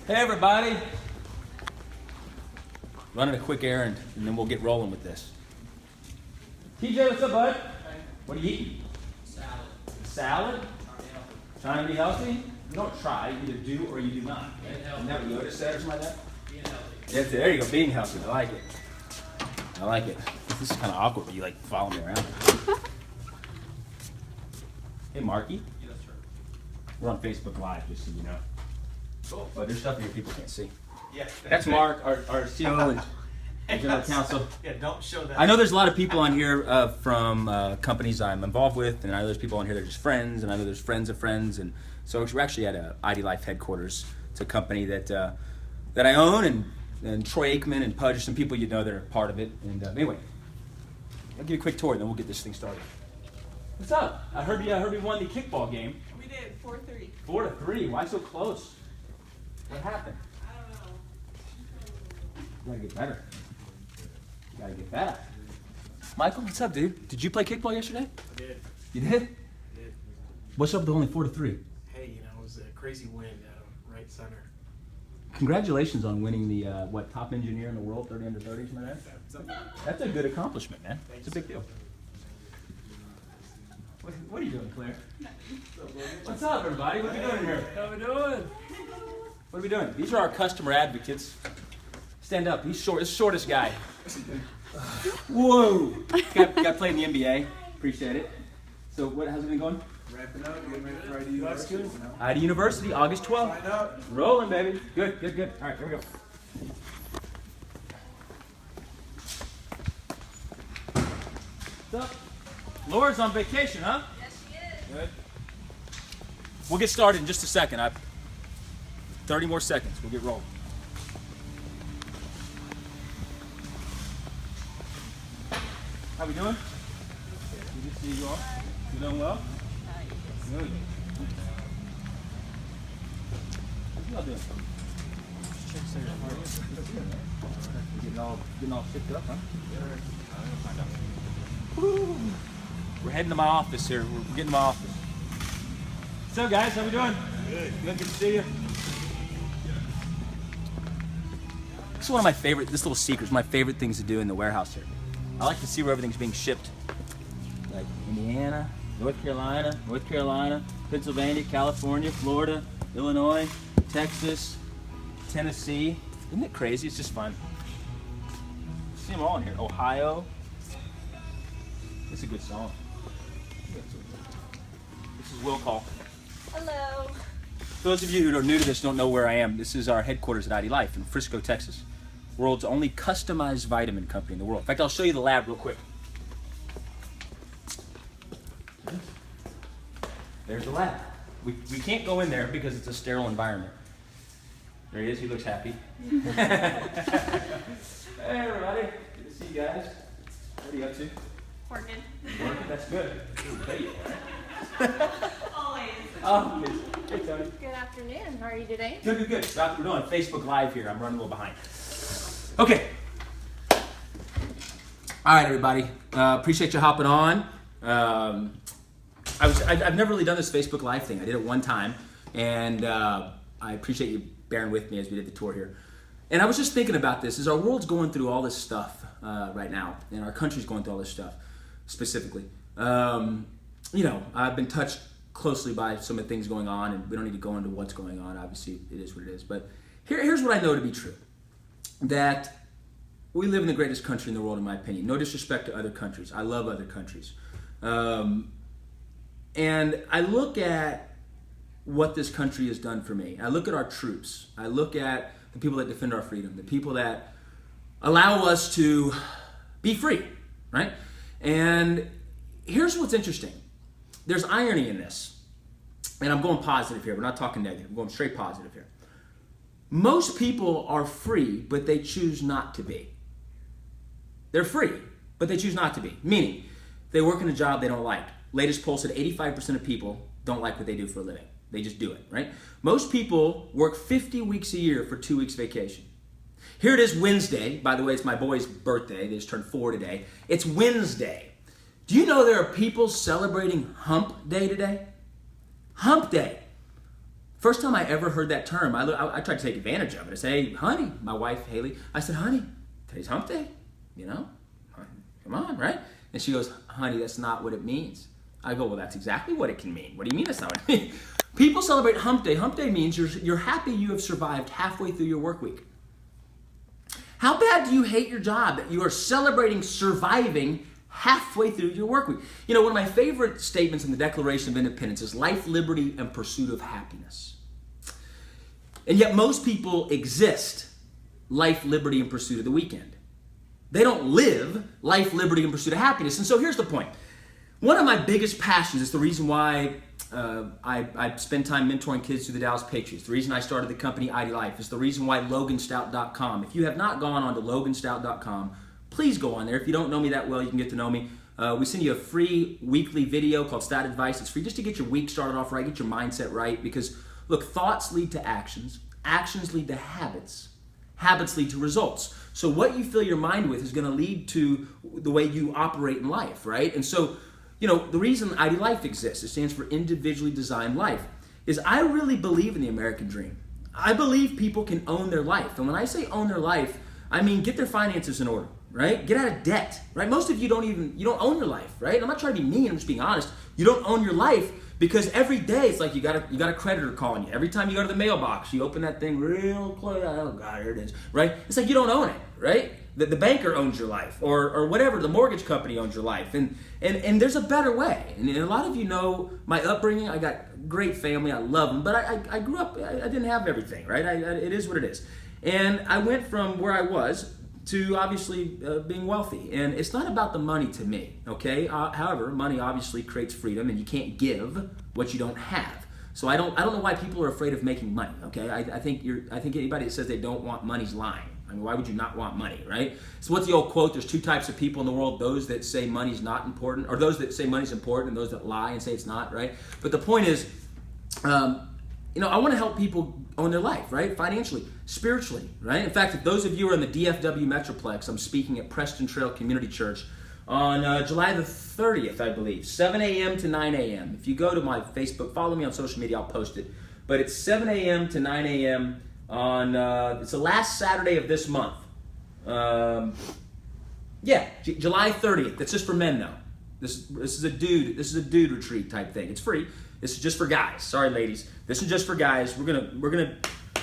Hey everybody! Running a quick errand and then we'll get rolling with this. TJ, what's up, bud? What are you eating? Salad. Salad? Trying to be healthy? You don't try, you either do or you do not. You never noticed that or something like that? Being healthy. Yeah, there you go, being healthy. I like it. I like it. This is kind of awkward when you like follow me around. Hey, Marky. Yes, sir. We're on Facebook Live, just so you know. Cool. But there's stuff here people can't see. Yeah. That's Mark, our CEO and general counsel. Yeah, don't show that. I know there's a lot of people on here from companies I'm involved with, and I know there's people on here that are just friends, and I know there's friends of friends, and so we're actually at IDLife headquarters. It's a company that that I own, and Troy Aikman and Pudge, some people you know that are part of it. And anyway, I'll give you a quick tour, and then we'll get this thing started. What's up? I heard we won the kickball game. We did, 4-3. 4-3. Why so close? What happened? I don't know. You gotta get better. You gotta get better. Michael, what's up, dude? Did you play kickball yesterday? I did. You did? I did. What's up with only 4-3? Hey, it was a crazy win right center. Congratulations on winning the top engineer in the world, 30 under 30, something like that. That's a good accomplishment, man. It's a big deal. What are you doing, Claire? What's up, everybody? What are we doing here? How we doing? What are we doing? These are our customer advocates. Stand up. He's short. He's the shortest guy. Whoa! Got played in the NBA. Appreciate it. So, how's it been going? Wrapping up, getting ready for ID University. ID University, August 12th. Sign up. Rolling, baby. Good. All right, here we go. What's up? Laura's on vacation, huh? Yes, she is. Good. We'll get started in just a second. 30 more seconds. We'll get rolling. How we doing? Good to see you all. You doing well? Good. What y'all doing? Getting all picked up, huh? Woo. We're heading to my office here. We're getting to my office. What's up, guys? How we doing? Good to see you. This is one of my favorite, this little secret is my favorite things to do in the warehouse here. I like to see where everything's being shipped. Like Indiana, North Carolina, Pennsylvania, California, Florida, Illinois, Texas, Tennessee. Isn't it crazy? It's just fun. See them all in here. Ohio. It's a good song. This is Will Call. Hello. For those of you who are new to this, don't know where I am, this is our headquarters at IDLife in Frisco, Texas. World's only customized vitamin company in the world. In fact, I'll show you the lab real quick. There's the lab. We can't go in there because it's a sterile environment. There he is. He looks happy. Hey, everybody. Good to see you guys. What are you up to? Working. Working? That's good. Always. Oh, hey, Tony. Good afternoon. How are you today? Good. We're doing Facebook Live here. I'm running a little behind. Okay. All right, everybody. Appreciate you hopping on. I've never really done this Facebook Live thing. I did it one time, and I appreciate you bearing with me as we did the tour here. And I was just thinking about this. As our world's going through all this stuff right now, and our country's going through all this stuff specifically, I've been touched closely by some of the things going on, and we don't need to go into what's going on. Obviously, it is what it is. But here's what I know to be true. That we live in the greatest country in the world, in my opinion. No disrespect to other countries. I love other countries. And I look at what this country has done for me. I look at our troops. I look at the people that defend our freedom, the people that allow us to be free, right? And here's what's interesting. There's irony in this. And I'm going positive here. We're not talking negative. I'm going straight positive here. Most people are free, but they choose not to be. They're free, but they choose not to be. Meaning, they work in a job they don't like. Latest poll said 85% of people don't like what they do for a living. They just do it, right? Most people work 50 weeks a year for 2 weeks vacation. Here it is Wednesday. By the way, it's my boy's birthday. They just turned 4 today. It's Wednesday. Do you know there are people celebrating Hump Day today? Hump Day. First time I ever heard that term, I tried to take advantage of it. I say, hey, honey, my wife, Haley, I said, honey, today's hump day, you know? Come on, right? And she goes, honey, that's not what it means. I go, well, that's exactly what it can mean. What do you mean that's not what it means? People celebrate hump day. Hump day means you're happy you have survived halfway through your work week. How bad do you hate your job that you are celebrating surviving halfway through your work week? You know, one of my favorite statements in the Declaration of Independence is life, liberty, and pursuit of happiness. And yet most people exist life, liberty, and pursuit of the weekend. They don't live life, liberty, and pursuit of happiness. And so here's the point. One of my biggest passions is the reason why I spend time mentoring kids through the Dallas Patriots. The reason I started the company IDLife is the reason why LoganStout.com. If you have not gone on to LoganStout.com, please go on there. If you don't know me that well, you can get to know me. We send you a free weekly video called Stat Advice. It's free just to get your week started off right, get your mindset right. Because, look, thoughts lead to actions. Actions lead to habits. Habits lead to results. So what you fill your mind with is going to lead to the way you operate in life, right? And so, you know, the reason IDLife exists, it stands for Individually Designed Life, is I really believe in the American dream. I believe people can own their life. And when I say own their life, I mean get their finances in order, right? Get out of debt, right? Most of you don't own your life, right? I'm not trying to be mean, I'm just being honest. You don't own your life because every day it's like you got a creditor calling you. Every time you go to the mailbox, you open that thing real close. Oh God, here it is, right? It's like you don't own it, right? The banker owns your life, or whatever, the mortgage company owns your life. And there's a better way. And a lot of you know my upbringing. I got great family, I love them, but I grew up, I didn't have everything, right? It is what it is. And I went from where I was to obviously being wealthy. And it's not about the money to me, okay? However, money obviously creates freedom, and you can't give what you don't have. So I don't know why people are afraid of making money, okay? I think anybody that says they don't want money's lying. I mean, why would you not want money, right? So what's the old quote? There's two types of people in the world, those that say money's not important, or those that say money's important, and those that lie and say it's not, right? But the point is, you know, I want to help people own their life, right? Financially, spiritually, right? In fact, if those of you are in the DFW Metroplex, I'm speaking at Preston Trail Community Church on July the 30th, I believe, 7 a.m. to 9 a.m. If you go to my Facebook, follow me on social media, I'll post it. But it's 7 a.m. to 9 a.m. on, it's the last Saturday of this month. July 30th. That's just for men, though. This is a dude retreat type thing. It's free. This is just for guys. Sorry, ladies. This is just for guys. We're gonna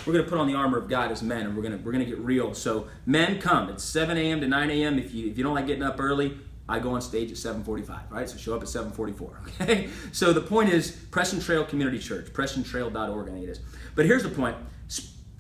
put on the armor of God as men, and we're gonna get real. So men, come. It's 7 a.m. to 9 a.m. If you don't like getting up early, I go on stage at 7:45. Right? So show up at 7:44. Okay. So the point is Preston Trail Community Church, PrestonTrail.org. I think it is. But here's the point.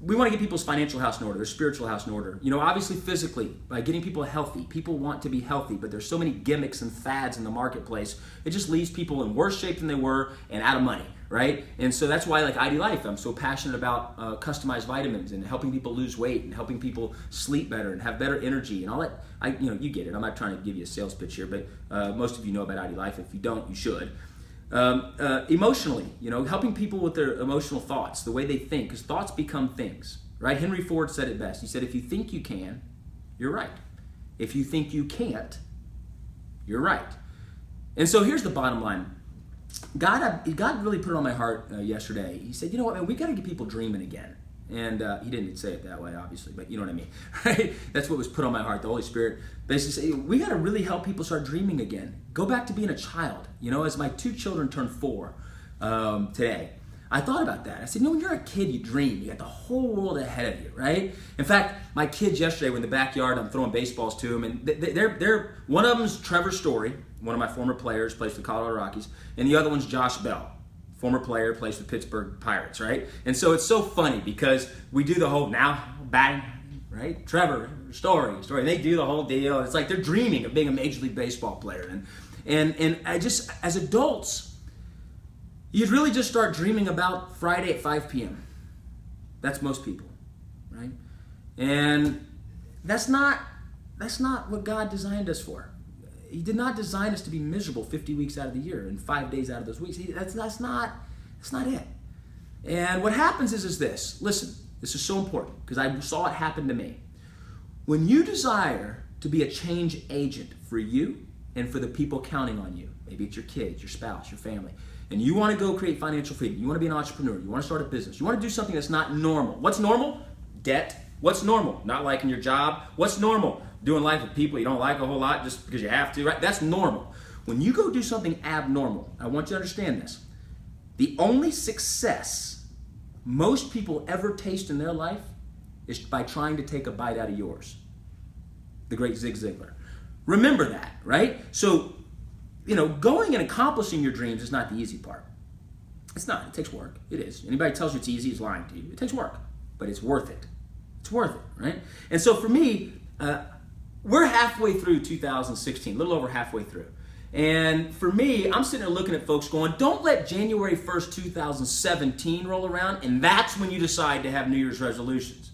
We want to get people's financial house in order, their spiritual house in order. You know, obviously physically, by getting people healthy. People want to be healthy, but there's so many gimmicks and fads in the marketplace. It just leaves people in worse shape than they were and out of money, right? And so that's why, like IDLife, I'm so passionate about customized vitamins and helping people lose weight and helping people sleep better and have better energy and all that. You get it. I'm not trying to give you a sales pitch here, but most of you know about IDLife. If you don't, you should. Emotionally, you know, helping people with their emotional thoughts, the way they think, because thoughts become things, right? Henry Ford said it best. He said, if you think you can, you're right. If you think you can't, you're right. And so here's the bottom line. God really put it on my heart yesterday. He said, you know what, man, we got to get people dreaming again. And he didn't say it that way, obviously, but you know what I mean, right? That's what was put on my heart. The Holy Spirit basically said, we got to really help people start dreaming again. Go back to being a child. You know, as my two children turned 4 today, I thought about that. I said, you know, when you're a kid, you dream. You got the whole world ahead of you, right? In fact, my kids yesterday were in the backyard. I'm throwing baseballs to them, and they're one of them's Trevor Story, one of my former players, plays for the Colorado Rockies, and the other one's Josh Bell. Former player, plays for Pittsburgh Pirates, right? And so it's so funny because we do the whole now batting, right? Trevor, story. They do the whole deal. It's like they're dreaming of being a Major League Baseball player. And I just, as adults, you'd really just start dreaming about Friday at 5 p.m. That's most people, right? And that's not what God designed us for. He did not design us to be miserable 50 weeks out of the year and 5 days out of those weeks. That's not it. And what happens is this. Listen, this is so important because I saw it happen to me. When you desire to be a change agent for you and for the people counting on you, maybe it's your kids, your spouse, your family, and you want to go create financial freedom, you want to be an entrepreneur, you want to start a business, you want to do something that's not normal. What's normal? Debt. What's normal? Not liking your job. What's normal? Doing life with people you don't like a whole lot just because you have to, right? That's normal. When you go do something abnormal, I want you to understand this. The only success most people ever taste in their life is by trying to take a bite out of yours. The great Zig Ziglar. Remember that, right? So, going and accomplishing your dreams is not the easy part. It's not. It takes work. It is. Anybody tells you it's easy is lying to you. It takes work, but it's worth it. It's worth it, right? And so for me, we're halfway through 2016, a little over halfway through. And for me, I'm sitting there looking at folks going, don't let January 1st, 2017 roll around, and that's when you decide to have New Year's resolutions.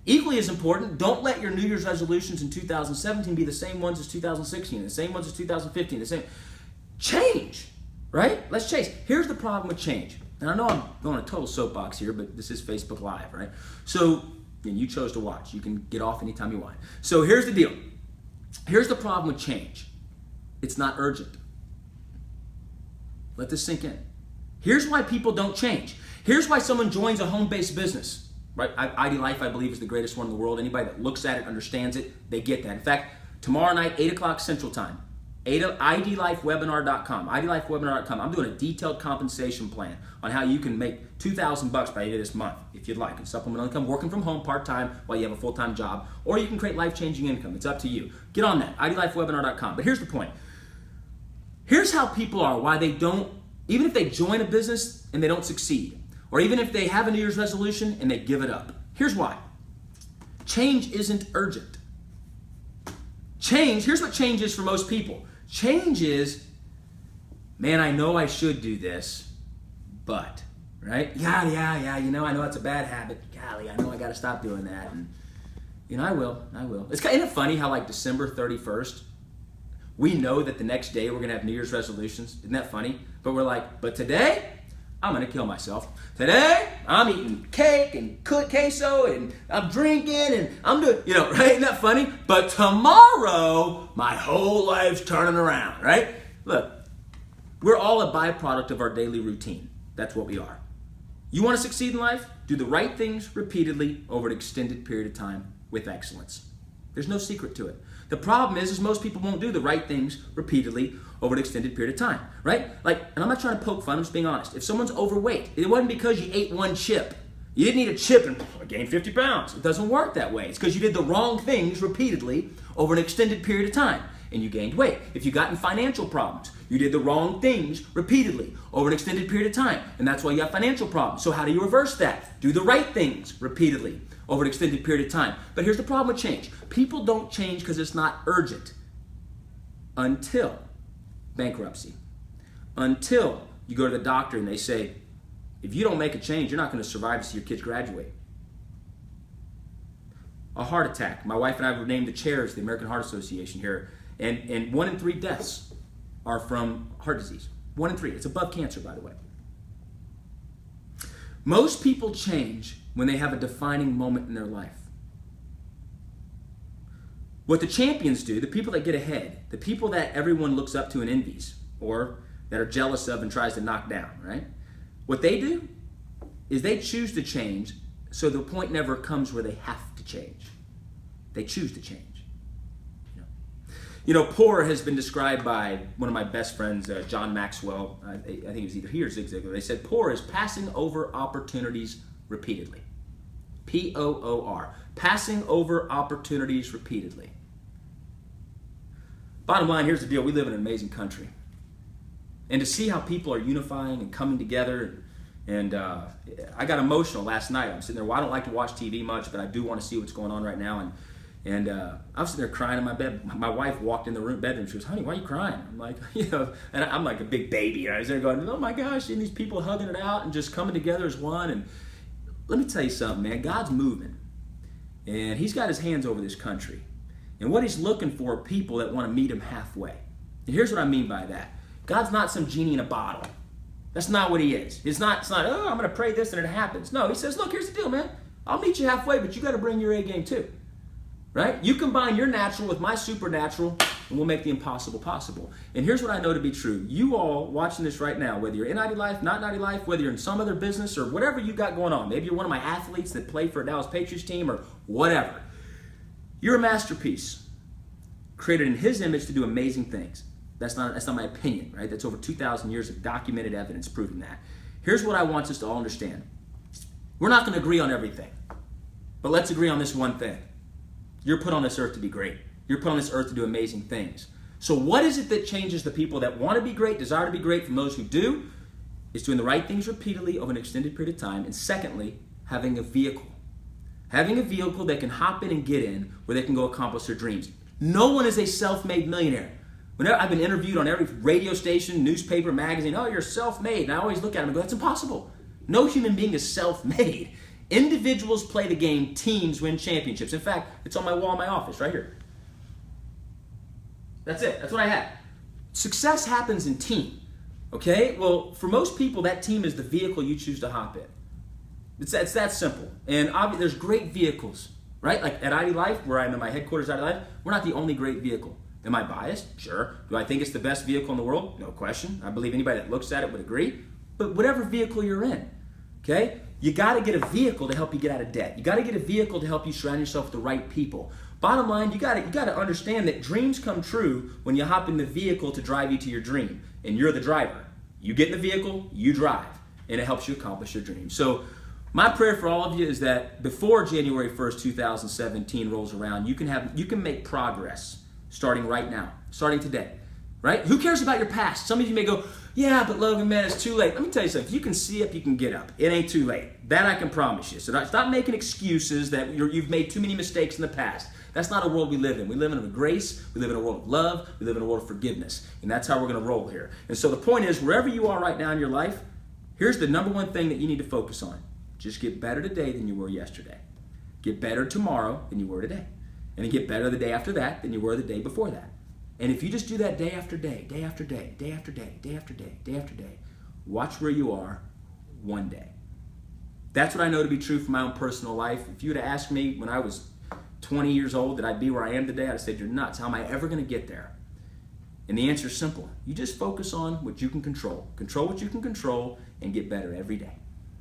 Equally as important, don't let your New Year's resolutions in 2017 be the same ones as 2016, the same ones as 2015, the same. Change, right? Let's change. Here's the problem with change. And I know I'm going a total soapbox here, but this is Facebook Live, right? So, and you chose to watch. You can get off anytime you want. So here's the deal. Here's the problem with change. It's not urgent. Let this sink in. Here's why people don't change. Here's why someone joins a home-based business. Right? IDLife, I believe, is the greatest one in the world. Anybody that looks at it, understands it, they get that. In fact, tomorrow night, 8 o'clock Central Time, IDLifewebinar.com, IDLifewebinar.com. I'm doing a detailed compensation plan on how you can make $2,000 by the end of this month, if you'd like, and supplemental income, working from home part-time while you have a full-time job, or you can create life-changing income. It's up to you. Get on that, IDLifewebinar.com. But here's the point. Here's how people are, why they don't, even if they join a business and they don't succeed, or even if they have a New Year's resolution and they give it up. Here's why. Change isn't urgent. Here's what change is for most people. Change is, man, I know I should do this, but, right? Yeah, I know it's a bad habit. Golly, I know I got to stop doing that. And, I will. It's kind of funny how, like, December 31st, we know that the next day we're going to have New Year's resolutions. Isn't that funny? But we're like, but today, I'm going to kill myself. Today, I'm eating cake and queso and I'm drinking and I'm doing, right? Isn't that funny? But tomorrow, my whole life's turning around, right? Look, we're all a byproduct of our daily routine. That's what we are. You want to succeed in life? Do the right things repeatedly over an extended period of time with excellence. There's no secret to it. The problem is most people won't do the right things repeatedly over an extended period of time, right? And I'm not trying to poke fun, I'm just being honest. If someone's overweight, it wasn't because you ate one chip. You didn't eat a chip and gain 50 pounds. It doesn't work that way. It's because you did the wrong things repeatedly over an extended period of time and you gained weight. If you got in financial problems, you did the wrong things repeatedly over an extended period of time, and that's why you have financial problems. So how do you reverse that? Do the right things repeatedly over an extended period of time. But here's the problem with change. People don't change because it's not urgent until bankruptcy. Until you go to the doctor and they say, if you don't make a change, you're not going to survive to see your kids graduate. A heart attack. My wife and I were named the chairs of the American Heart Association here. And 1 in 3 deaths are from heart disease. 1 in 3. It's above cancer, by the way. Most people change when they have a defining moment in their life. What the champions do, the people that get ahead, the people that everyone looks up to and envies, or that are jealous of and tries to knock down, right? What they do is they choose to change so the point never comes where they have to change. They choose to change. Poor has been described by one of my best friends, John Maxwell. I think it was either he or Zig Ziglar. They said poor is passing over opportunities repeatedly. P-O-O-R. Passing over opportunities repeatedly. Bottom line, here's the deal. We live in an amazing country. And to see how people are unifying and coming together, and I got emotional last night. I'm sitting there, I don't like to watch TV much, but I do want to see what's going on right now. And I was sitting there crying in my bed. My wife walked in the bedroom. She goes, honey, why are you crying? I'm like, and I'm like a big baby. And I was there going, oh my gosh, and these people hugging it out and just coming together as one. And let me tell you something, man. God's moving. And he's got his hands over this country. And what he's looking for are people that want to meet him halfway. And here's what I mean by that. God's not some genie in a bottle. That's not what he is. It's not, oh, I'm going to pray this and it happens. No, he says, look, here's the deal, man. I'll meet you halfway, but you got to bring your A game too. Right? You combine your natural with my supernatural, and we'll make the impossible possible. And here's what I know to be true. You all watching this right now, whether you're in IDLife, not in IDLife, whether you're in some other business or whatever you got going on, maybe you're one of my athletes that play for a Dallas Patriots team or whatever, you're a masterpiece created in His image to do amazing things. That's not my opinion, right? That's over 2,000 years of documented evidence proving that. Here's what I want us to all understand. We're not going to agree on everything, but let's agree on this one thing. You're put on this earth to be great. You're put on this earth to do amazing things. So what is it that changes the people that want to be great, desire to be great, from those who do? It's doing the right things repeatedly over an extended period of time. And secondly, having a vehicle. Having a vehicle they can hop in and get in where they can go accomplish their dreams. No one is a self-made millionaire. Whenever I've been interviewed on every radio station, newspaper, magazine, oh, you're self-made. And I always look at them and go, that's impossible. No human being is self-made. Individuals play the game, teams win championships. In fact, it's on my wall in my office right here. That's it. That's what I have. Success happens in team. Okay? Well, for most people, that team is the vehicle you choose to hop in. It's that simple. And obviously, there's great vehicles, right? Like at IDLife, where I'm in my headquarters at IDLife, we're not the only great vehicle. Am I biased? Sure. Do I think it's the best vehicle in the world? No question. I believe anybody that looks at it would agree. But whatever vehicle you're in, okay? You got to get a vehicle to help you get out of debt. You got to get a vehicle to help you surround yourself with the right people. Bottom line, you got to understand that dreams come true when you hop in the vehicle to drive you to your dream, and you're the driver. You get in the vehicle, you drive, and it helps you accomplish your dream. So my prayer for all of you is that before January 1st, 2017 rolls around, you can make progress starting right now, starting today, right? Who cares about your past? Some of you may go, yeah, but Logan, man, it's too late. Let me tell you something. If you can see up, you can get up. It ain't too late. That I can promise you. So stop making excuses that you've made too many mistakes in the past. That's not a world we live in. We live in a grace. We live in a world of love. We live in a world of forgiveness. And that's how we're going to roll here. And so the point is, wherever you are right now in your life, here's the number one thing that you need to focus on. Just get better today than you were yesterday. Get better tomorrow than you were today. And then get better the day after that than you were the day before that. And if you just do that day after day, day after day, day after day, day after day, day after day, watch where you are one day. That's what I know to be true for my own personal life. If you would have asked me when I was 20 years old that I'd be where I am today, I'd have said, you're nuts. How am I ever going to get there? And the answer is simple. You just focus on what you can control. Control what you can control and get better every day.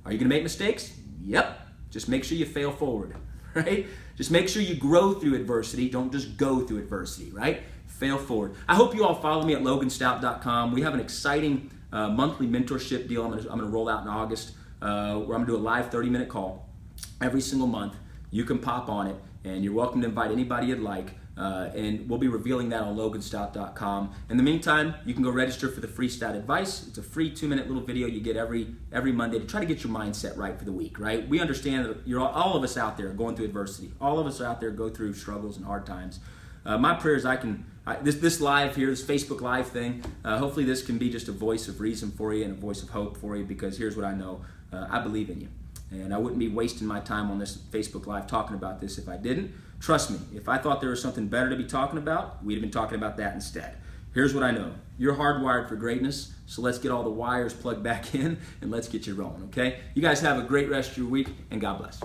Are you going to make mistakes? Yep. Just make sure you fail forward, right? Just make sure you grow through adversity. Don't just go through adversity, right? Fail forward. I hope you all follow me at loganstout.com. We have an exciting monthly mentorship deal I'm going to roll out in August where I'm going to do a live 30-minute call every single month. You can pop on it, and you're welcome to invite anybody you'd like. And we'll be revealing that on loganstout.com. In the meantime, you can go register for the free stout advice. It's a free 2-minute little video you get every Monday to try to get your mindset right for the week, right? We understand that all of us out there are going through adversity. All of us are out there go through struggles and hard times. My prayer is this live here, this Facebook Live thing, hopefully this can be just a voice of reason for you and a voice of hope for you, because here's what I know. I believe in you. And I wouldn't be wasting my time on this Facebook Live talking about this if I didn't. Trust me, if I thought there was something better to be talking about, we'd have been talking about that instead. Here's what I know. You're hardwired for greatness, so let's get all the wires plugged back in and let's get you rolling, okay? You guys have a great rest of your week, and God bless.